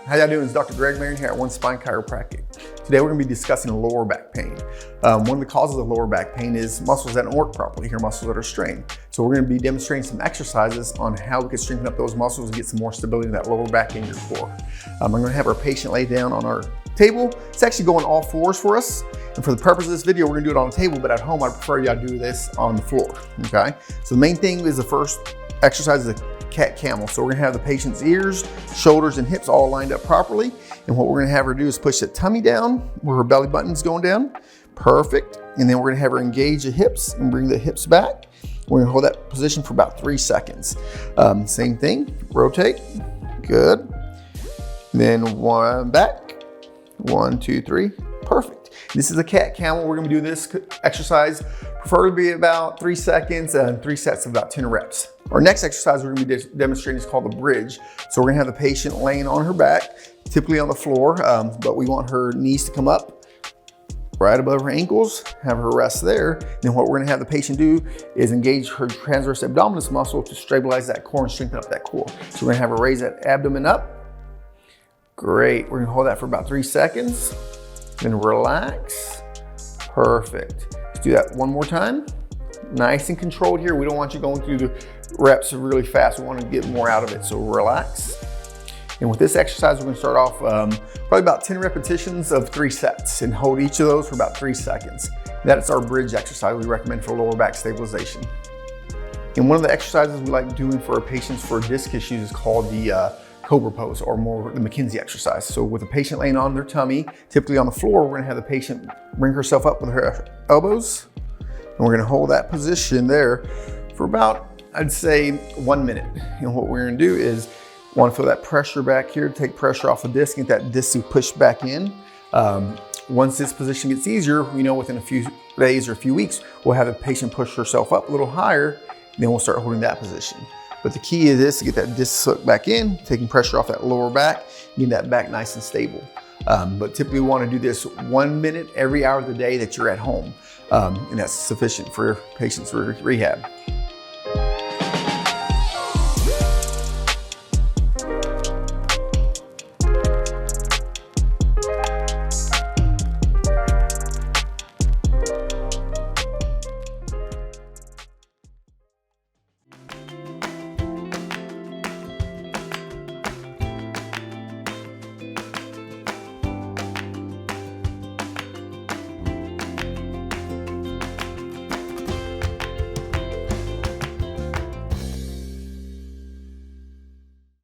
How y'all doing? It's Dr. Greg Marin here at One Spine Chiropractic. Today we're going to be discussing lower back pain. One of the causes of lower back pain is muscles that don't work properly, or muscles that are strained. So we're going to be demonstrating some exercises on how we can strengthen up those muscles and get some more stability in that lower back in your core. I'm going to have our patient lay down on our table. It's actually going all fours for us. And for the purpose of this video, we're going to do it on the table, but at home I prefer y'all do this on the floor, okay? So the main thing is the first exercise is a cat-camel. So we're gonna have the patient's ears, shoulders, and hips all lined up properly. And what we're gonna have her do is push the tummy down where her belly button's going down. Perfect. And then we're gonna have her engage the hips and bring the hips back. We're gonna hold that position for about 3 seconds. Same thing, rotate, good. Then one back, 1, 2, 3, perfect. This is a cat-camel. We're gonna do this exercise preferably about 3 seconds and 3 sets of about 10 reps. Our next exercise we're gonna be demonstrating is called the bridge. So we're gonna have the patient laying on her back, typically on the floor, but we want her knees to come up right above her ankles, have her rest there. Then what we're gonna have the patient do is engage her transverse abdominis muscle to stabilize that core and strengthen up that core. So we're gonna have her raise that abdomen up. Great, we're gonna hold that for about 3 seconds. Then relax, perfect. Let's do that one more time. Nice and controlled here. We don't want you going through the reps really fast. We want to get more out of it, so relax. And with this exercise, we're going to start off probably about 10 repetitions of 3 sets and hold each of those for about 3 seconds. That is our bridge exercise we recommend for lower back stabilization. And one of the exercises we like doing for our patients for disc issues is called the Cobra pose, or more the McKenzie exercise. So with a patient laying on their tummy, typically on the floor, we're going to have the patient bring herself up with her elbows. And we're gonna hold that position there for about, I'd say, 1 minute. And what we're gonna do is wanna feel that pressure back here, take pressure off the disc, get that disc to push back in. Once this position gets easier, we know within a few days or a few weeks, we'll have the patient push herself up a little higher, then we'll start holding that position. But the key is this, to get that disc sucked back in, taking pressure off that lower back, getting that back nice and stable. But typically we wanna do this 1 minute every hour of the day that you're at home. And that's sufficient for patients for rehab.